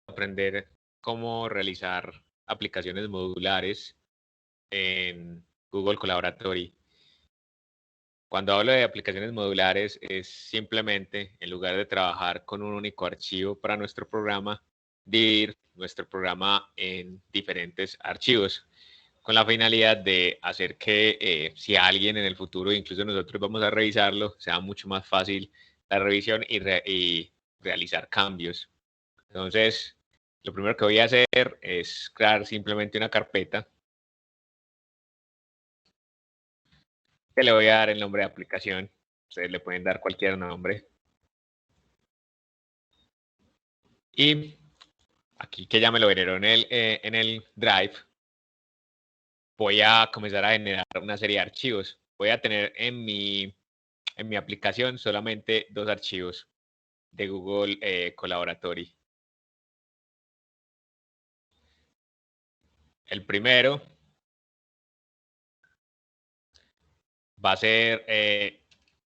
aprender cómo realizar aplicaciones modulares en Google Collaboratory. Cuando hablo de aplicaciones modulares es simplemente, en lugar de trabajar con un único archivo para nuestro programa, dividir nuestro programa en diferentes archivos, con la finalidad de hacer que si alguien en el futuro, incluso nosotros vamos a revisarlo, sea mucho más fácil la revisión y realizar cambios. Entonces, lo primero que voy a hacer es crear simplemente una carpeta que le voy a dar el nombre de aplicación. Ustedes le pueden dar cualquier nombre. Y aquí que ya me lo generó en el Drive, voy a comenzar a generar una serie de archivos. Voy a tener en mi aplicación solamente dos archivos de Google Collaboratory. El primero va a ser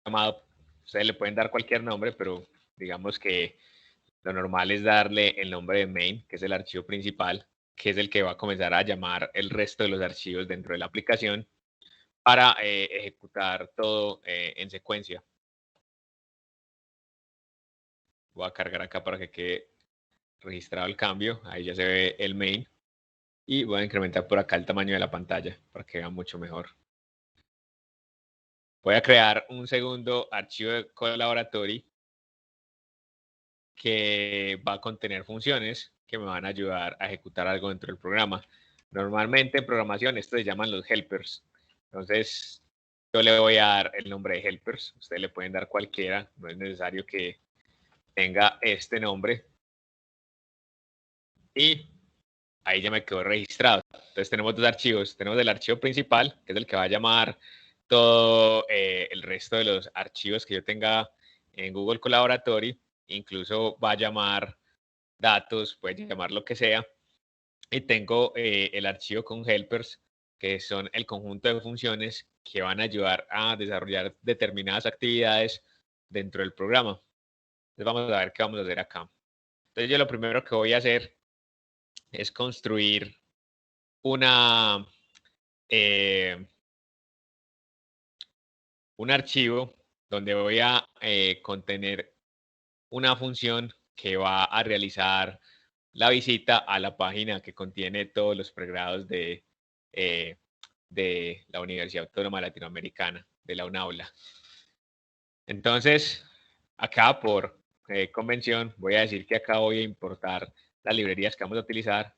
llamado, ustedes le pueden dar cualquier nombre, pero digamos que lo normal es darle el nombre de main, que es el archivo principal, que es el que va a comenzar a llamar el resto de los archivos dentro de la aplicación para ejecutar todo en secuencia. Voy a cargar acá para que quede registrado el cambio. Ahí ya se ve el main. Y voy a incrementar por acá el tamaño de la pantalla para que vea mucho mejor. Voy a crear un segundo archivo de Collaboratory que va a contener funciones que me van a ayudar a ejecutar algo dentro del programa. Normalmente en programación esto se llaman los helpers. Entonces yo le voy a dar el nombre de helpers. Ustedes le pueden dar cualquiera. No es necesario que tenga este nombre. Y ahí ya me quedó registrado. Entonces tenemos dos archivos. Tenemos el archivo principal, que es el que va a llamar todo el resto de los archivos que yo tenga en Google Collaboratory. Incluso va a llamar datos, puede llamar lo que sea. Y tengo el archivo con helpers, que son el conjunto de funciones que van a ayudar a desarrollar determinadas actividades dentro del programa. Entonces vamos a ver qué vamos a hacer acá. Entonces yo lo primero que voy a hacer es construir una, eh, un archivo donde voy a contener una función que va a realizar la visita a la página que contiene todos los pregrados eh, de la Universidad Autónoma Latinoamericana, de la UNAULA. Entonces, acá por convención, voy a decir que acá voy a importar las librerías que vamos a utilizar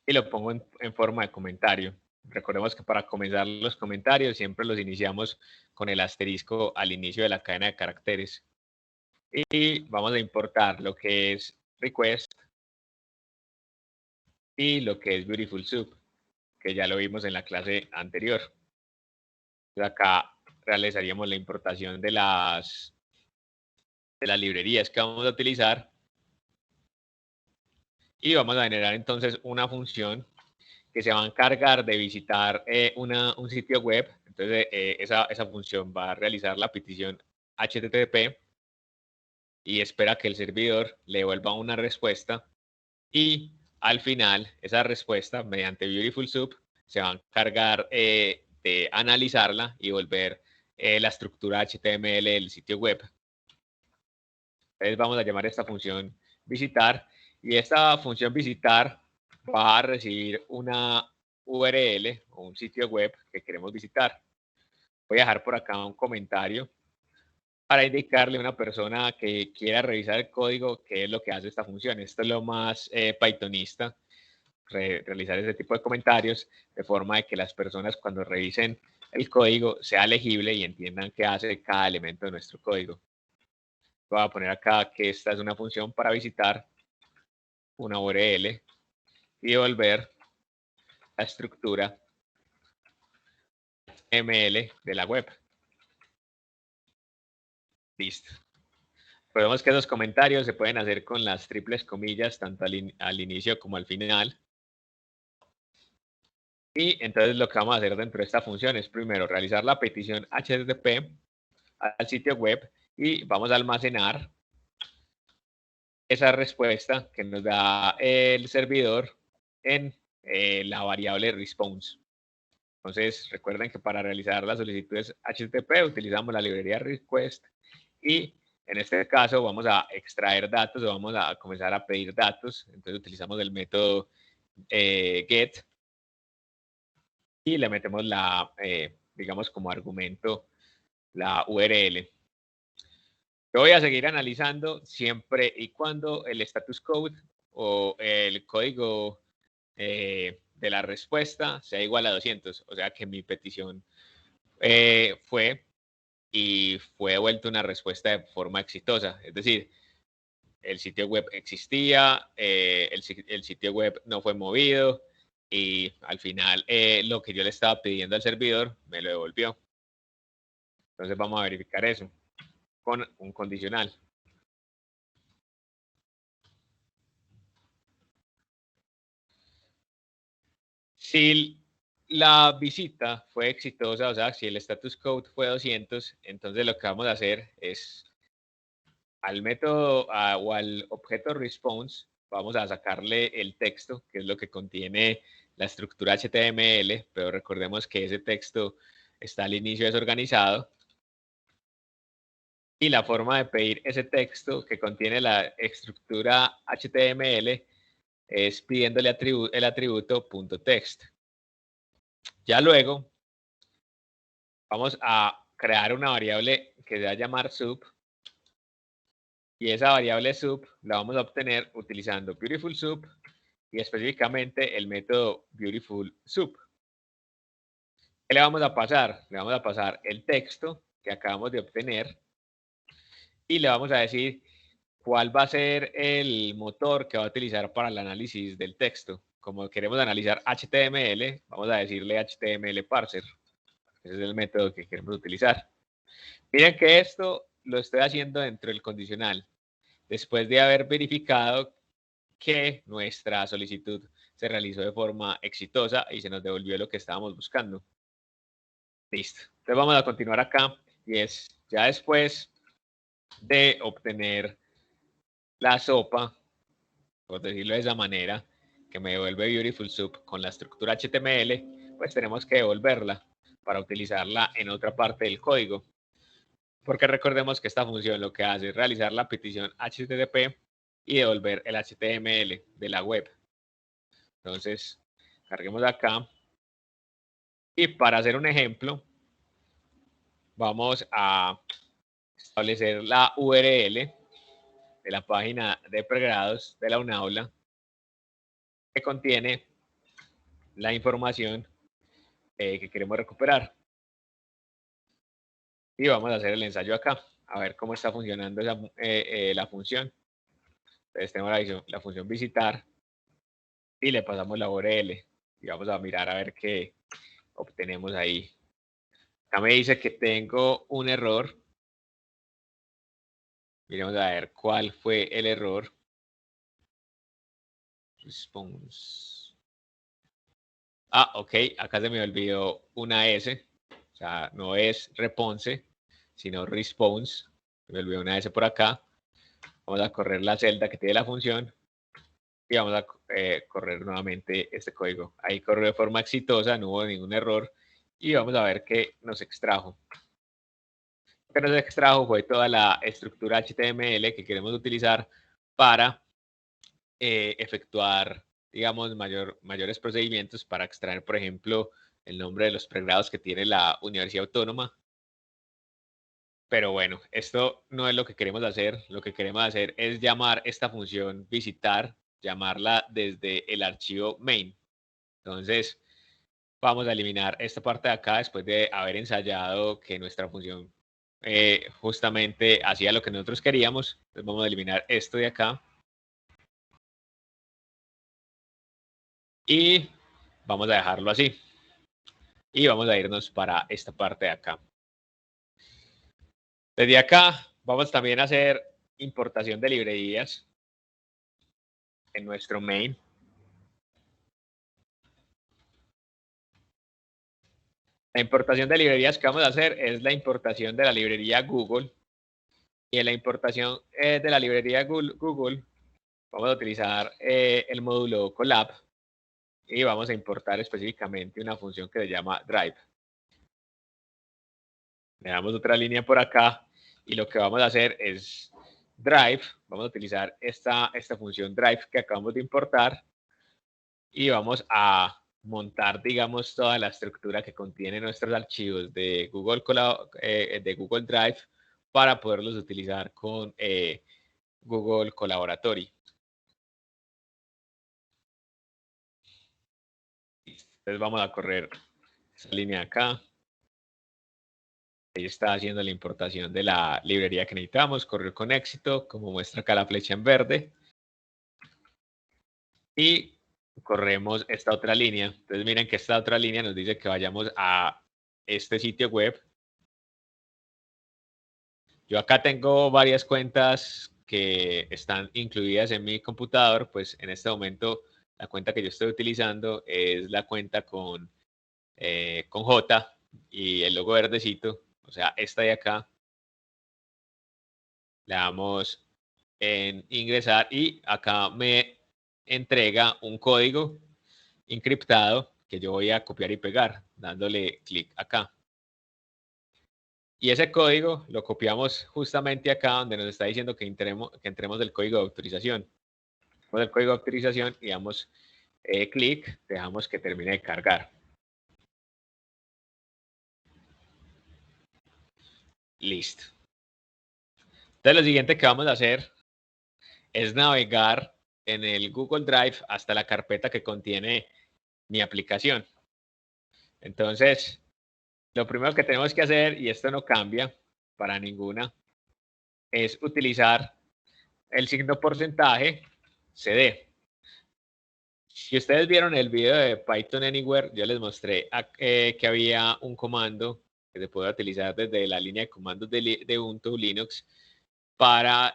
y lo pongo en forma de comentario. Recordemos que para comenzar los comentarios siempre los iniciamos con el asterisco al inicio de la cadena de caracteres. Y vamos a importar lo que es request y lo que es beautiful soup, que ya lo vimos en la clase anterior. Entonces acá realizaríamos la importación de las librerías que vamos a utilizar y vamos a generar entonces una función que se va a encargar de visitar un sitio web. Entonces, esa función va a realizar la petición HTTP y espera que el servidor le devuelva una respuesta. Y al final, esa respuesta, mediante Beautiful Soup, se va a encargar de analizarla y volver la estructura HTML del sitio web. Entonces, vamos a llamar esta función visitar. Y esta función visitar va a recibir una URL o un sitio web que queremos visitar. Voy a dejar por acá un comentario para indicarle a una persona que quiera revisar el código qué es lo que hace esta función. Esto es lo más pythonista, realizar ese tipo de comentarios de forma de que las personas cuando revisen el código sea legible y entiendan qué hace cada elemento de nuestro código. Voy a poner acá que esta es una función para visitar una URL y devolver la estructura HTML de la web. Listo. Podemos que esos comentarios se pueden hacer con las triples comillas, tanto al inicio como al final. Y entonces lo que vamos a hacer dentro de esta función es primero realizar la petición HTTP al sitio web y vamos a almacenar esa respuesta que nos da el servidor en la variable response. Entonces, recuerden que para realizar las solicitudes HTTP utilizamos la librería request y en este caso vamos a extraer datos o vamos a comenzar a pedir datos. Entonces utilizamos el método get y le metemos digamos como argumento, la URL. Yo voy a seguir analizando siempre y cuando el status code o el código de la respuesta sea igual a 200, o sea que mi petición fue devuelta una respuesta de forma exitosa. Es decir, el sitio web existía, el sitio web no fue movido y al final lo que yo le estaba pidiendo al servidor me lo devolvió. Entonces vamos a verificar eso con un condicional. Si la visita fue exitosa, o sea, si el status code fue 200, entonces lo que vamos a hacer es al método o al objeto response, vamos a sacarle el texto, que es lo que contiene la estructura HTML, pero recordemos que ese texto está al inicio desorganizado. Y la forma de pedir ese texto que contiene la estructura HTML es pidiéndole el atributo .text. Ya luego vamos a crear una variable que se va a llamar sub y esa variable sub la vamos a obtener utilizando beautiful sub y específicamente el método beautiful sub. ¿Qué le vamos a pasar? Le vamos a pasar el texto que acabamos de obtener y le vamos a decir cuál va a ser el motor que va a utilizar para el análisis del texto. Como queremos analizar HTML, vamos a decirle HTML parser. Ese es el método que queremos utilizar. Miren que esto lo estoy haciendo dentro del condicional, después de haber verificado que nuestra solicitud se realizó de forma exitosa y se nos devolvió lo que estábamos buscando. Listo. Entonces vamos a continuar acá y es ya después de obtener la sopa, por decirlo de esa manera, que me devuelve Beautiful Soup con la estructura HTML, pues tenemos que devolverla para utilizarla en otra parte del código. Porque recordemos que esta función lo que hace es realizar la petición HTTP y devolver el HTML de la web. Entonces, carguemos acá. Y para hacer un ejemplo, vamos a establecer la URL de la página de pregrados de la UNAULA que contiene la información que queremos recuperar. Y vamos a hacer el ensayo acá, a ver cómo está funcionando la función. Entonces tenemos la función visitar y le pasamos la URL y vamos a mirar a ver qué obtenemos ahí. Acá me dice que tengo un error. Miremos a ver cuál fue el error. Response. Ah, ok, acá se me olvidó una S. O sea, no es response, sino response. Me olvidó una S por acá. Vamos a correr la celda que tiene la función y vamos a correr nuevamente este código. Ahí corrió de forma exitosa, no hubo ningún error y vamos a ver qué nos extrajo. Lo que nos extrajo fue toda la estructura HTML que queremos utilizar para efectuar, digamos, mayores procedimientos para extraer, por ejemplo, el nombre de los pregrados que tiene la Universidad Autónoma. Pero bueno, esto no es lo que queremos hacer. Lo que queremos hacer es llamar esta función visitar, llamarla desde el archivo main. Entonces, vamos a eliminar esta parte de acá después de haber ensayado que nuestra función justamente hacía lo que nosotros queríamos. Entonces, vamos a eliminar esto de acá. Y vamos a dejarlo así. Y vamos a irnos para esta parte de acá. Desde acá vamos también a hacer importación de librerías en nuestro main. La importación de librerías que vamos a hacer es la importación de la librería Google. Y en la importación de la librería Google vamos a utilizar el módulo Colab y vamos a importar específicamente una función que se llama drive. Le damos otra línea por acá y lo que vamos a hacer es drive, vamos a utilizar esta función drive que acabamos de importar y vamos a montar, digamos, toda la estructura que contiene nuestros archivos de Google Drive para poderlos utilizar con Google Collaboratory. Entonces vamos a correr esa línea acá. Ahí está haciendo la importación de la librería que necesitamos, corrió con éxito, como muestra acá la flecha en verde. Y corremos esta otra línea. Entonces miren que esta otra línea nos dice que vayamos a este sitio web. Yo acá tengo varias cuentas que están incluidas en mi computador, pues en este momento la cuenta que yo estoy utilizando es la cuenta con J y el logo verdecito, o sea, esta de acá. Le damos en ingresar y acá me entrega un código encriptado que yo voy a copiar y pegar dándole clic acá. Y ese código lo copiamos justamente acá donde nos está diciendo que entremos el código de autorización. Con el código de autorización y damos clic, dejamos que termine de cargar. Listo. Entonces lo siguiente que vamos a hacer es navegar en el Google Drive hasta la carpeta que contiene mi aplicación. Entonces, lo primero que tenemos que hacer, y esto no cambia para ninguna, es utilizar el signo porcentaje CD. Si ustedes vieron el video de Python Anywhere, yo les mostré que había un comando que se puede utilizar desde la línea de comandos de Ubuntu Linux para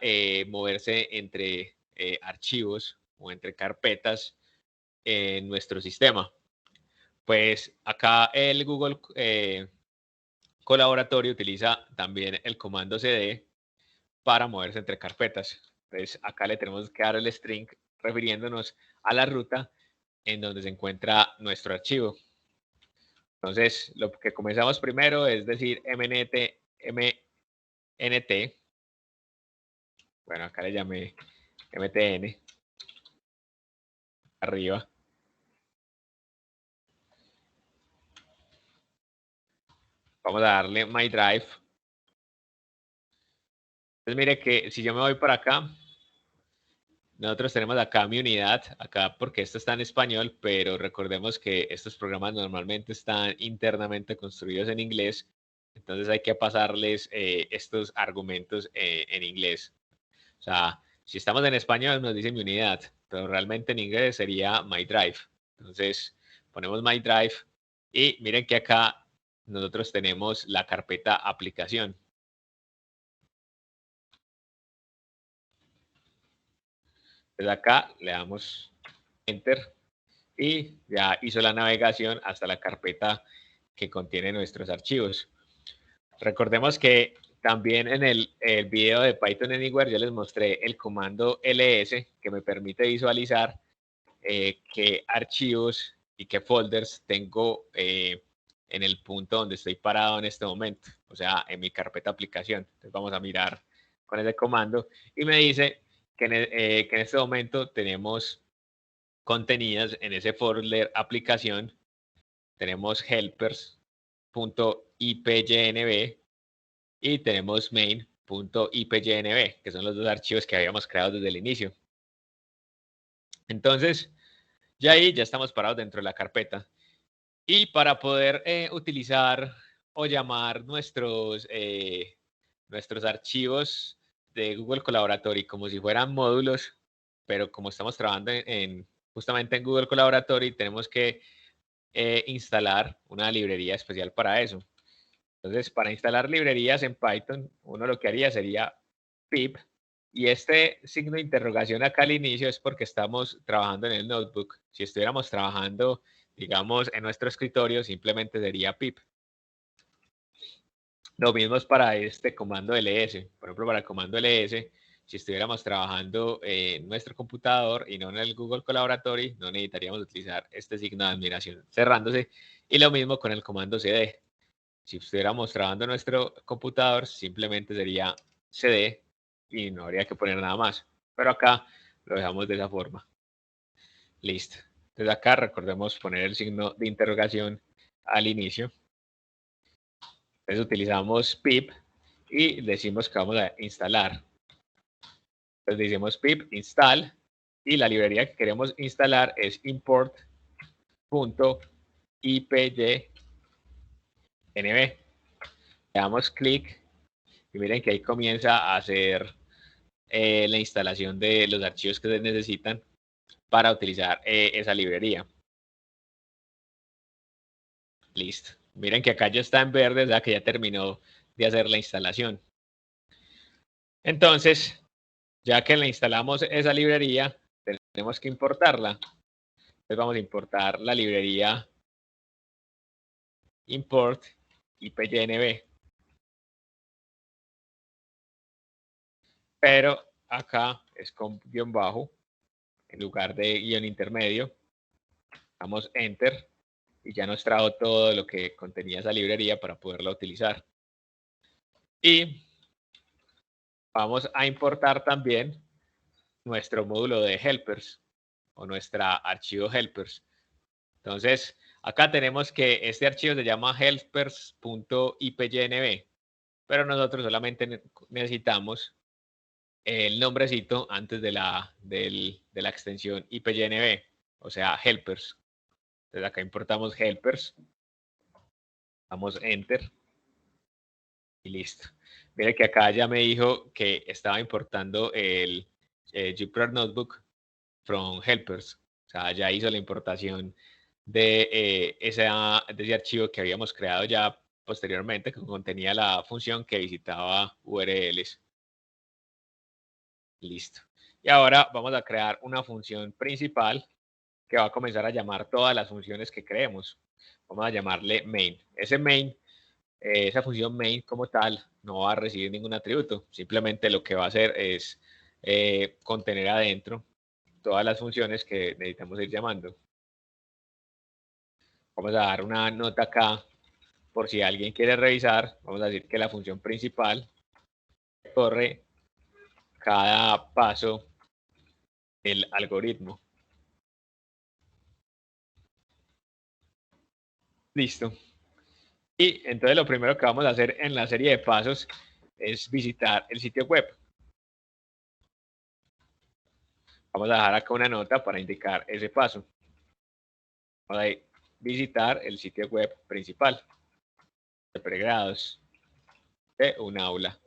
moverse entre archivos o entre carpetas en nuestro sistema. Pues acá el Google Colaboratorio utiliza también el comando CD para moverse entre carpetas. Entonces acá le tenemos que dar el string refiriéndonos a la ruta en donde se encuentra nuestro archivo. Entonces lo que comenzamos primero es decir mnt, bueno acá le llamé mtn, arriba. Vamos a darle my drive. Entonces mire que si yo me voy por acá, nosotros tenemos acá mi unidad, acá porque esto está en español, pero recordemos que estos programas normalmente están internamente construidos en inglés, entonces hay que pasarles estos argumentos en inglés. O sea, si estamos en español nos dice mi unidad, pero realmente en inglés sería my drive. Entonces ponemos my drive y miren que acá nosotros tenemos la carpeta aplicación. Desde acá le damos enter y ya hizo la navegación hasta la carpeta que contiene nuestros archivos. Recordemos que también en el video de Python Anywhere yo les mostré el comando ls que me permite visualizar qué archivos y qué folders tengo en el punto donde estoy parado en este momento, o sea, en mi carpeta aplicación. Entonces vamos a mirar con ese comando y me dice que en este momento tenemos contenidas en ese folder aplicación, tenemos helpers.ipynb y tenemos main.ipynb, que son los dos archivos que habíamos creado desde el inicio. Entonces, ya ahí ya estamos parados dentro de la carpeta. Y para poder utilizar o llamar nuestros archivos de Google Collaboratory como si fueran módulos, pero como estamos trabajando justamente en Google Collaboratory, tenemos que instalar una librería especial para eso. Entonces, para instalar librerías en Python, uno lo que haría sería pip, y este signo de interrogación acá al inicio es porque estamos trabajando en el notebook. Si estuviéramos trabajando, digamos, en nuestro escritorio, simplemente sería pip. Lo mismo es para este comando ls. Por ejemplo, para el comando ls, si estuviéramos trabajando en nuestro computador y no en el Google Colaboratory, no necesitaríamos utilizar este signo de admiración cerrándose. Y lo mismo con el comando cd. Si estuviéramos trabajando en nuestro computador, simplemente sería cd y no habría que poner nada más. Pero acá lo dejamos de esa forma. Listo. Entonces acá recordemos poner el signo de interrogación al inicio. Entonces utilizamos pip y decimos que vamos a instalar. Entonces decimos pip install y la librería que queremos instalar es import.ipynb. Le damos clic y miren que ahí comienza a hacer la instalación de los archivos que se necesitan para utilizar esa librería. Listo. Miren que acá ya está en verde, o sea que ya terminó de hacer la instalación. Entonces, ya que le instalamos esa librería, tenemos que importarla. Entonces vamos a importar la librería import ipynb. Pero acá es con guión bajo en lugar de guión intermedio. Damos enter y ya nos trajo todo lo que contenía esa librería para poderla utilizar. Y vamos a importar también nuestro módulo de helpers o nuestra archivo helpers. Entonces, acá tenemos que este archivo se llama helpers.ipynb, pero nosotros solamente necesitamos el nombrecito antes de la extensión ipynb, o sea, helpers. Entonces acá importamos helpers, damos enter y listo. Mire que acá ya me dijo que estaba importando el Jupyter Notebook from helpers. O sea, ya hizo la importación de ese archivo que habíamos creado ya posteriormente, que contenía la función que visitaba URLs. Listo. Y ahora vamos a crear una función principal que va a comenzar a llamar todas las funciones que creemos. Vamos a llamarle main. Ese main, esa función main como tal, no va a recibir ningún atributo. Simplemente lo que va a hacer es contener adentro todas las funciones que necesitamos ir llamando. Vamos a dar una nota acá por si alguien quiere revisar. Vamos a decir que la función principal corre cada paso del algoritmo. Listo. Y entonces lo primero que vamos a hacer en la serie de pasos es visitar el sitio web. Vamos a dejar acá una nota para indicar ese paso. Vamos a visitar el sitio web principal de pregrados de un aula.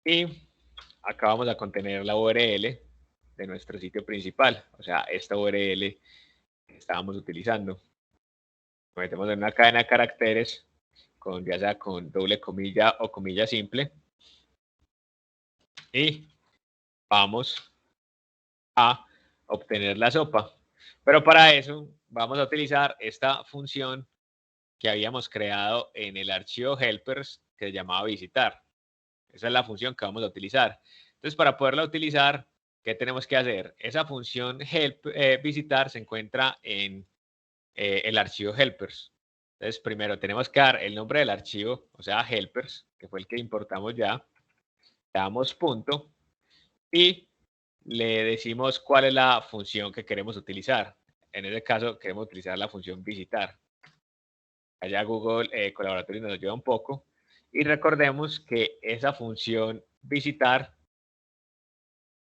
Y acá vamos a contener la URL de nuestro sitio principal, o sea, esta URL que estábamos utilizando. Nos metemos en una cadena de caracteres, ya sea con doble comilla o comilla simple, y vamos a obtener la sopa. Pero para eso vamos a utilizar esta función que habíamos creado en el archivo helpers que se llamaba visitar. Esa es la función que vamos a utilizar. Entonces, para poderla utilizar, ¿qué tenemos que hacer? Esa función help, visitar se encuentra en el archivo helpers. Entonces, primero tenemos que dar el nombre del archivo, o sea, helpers, que fue el que importamos ya. Le damos punto y le decimos cuál es la función que queremos utilizar. En este caso, queremos utilizar la función visitar. Allá Google Colaboratorio nos ayuda un poco. Y recordemos que esa función visitar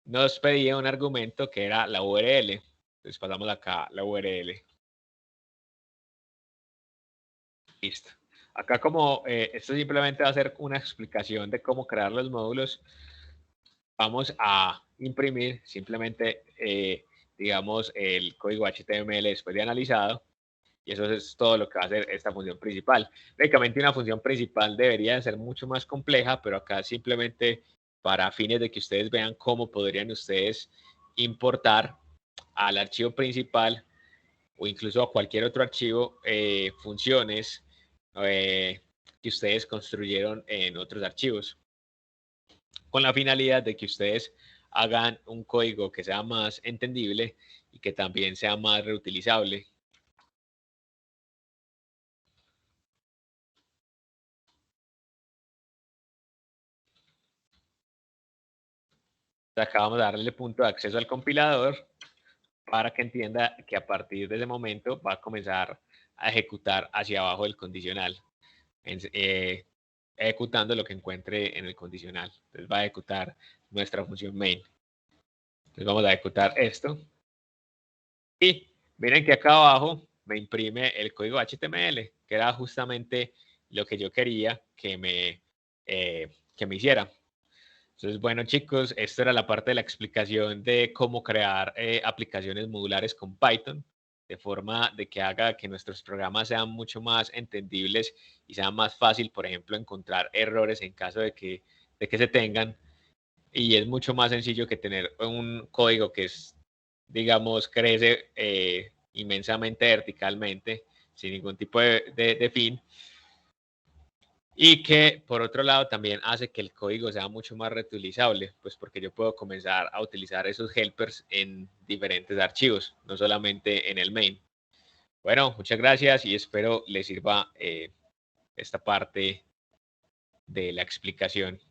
nos pedía un argumento que era la URL. Entonces pasamos acá la URL. Listo. Acá como esto simplemente va a ser una explicación de cómo crear los módulos, vamos a imprimir simplemente, digamos, el código HTML después de analizado. Y eso es todo lo que va a hacer esta función principal. Lógicamente una función principal debería ser mucho más compleja, pero acá simplemente para fines de que ustedes vean cómo podrían ustedes importar al archivo principal o incluso a cualquier otro archivo funciones que ustedes construyeron en otros archivos, con la finalidad de que ustedes hagan un código que sea más entendible y que también sea más reutilizable. Acá vamos a darle el punto de acceso al compilador para que entienda que a partir de ese momento va a comenzar a ejecutar hacia abajo el condicional, ejecutando lo que encuentre en el condicional. Entonces va a ejecutar nuestra función main. Entonces vamos a ejecutar esto. Y miren que acá abajo me imprime el código HTML, que era justamente lo que yo quería que me hiciera. Entonces, bueno, chicos, esto era la parte de la explicación de cómo crear aplicaciones modulares con Python, de forma de que haga que nuestros programas sean mucho más entendibles y sea más fácil, por ejemplo, encontrar errores en caso de que se tengan. Y es mucho más sencillo que tener un código que es, digamos, crece inmensamente verticalmente, sin ningún tipo de fin. Y que por otro lado también hace que el código sea mucho más reutilizable, pues porque yo puedo comenzar a utilizar esos helpers en diferentes archivos, no solamente en el main. Bueno, muchas gracias y espero les sirva esta parte de la explicación.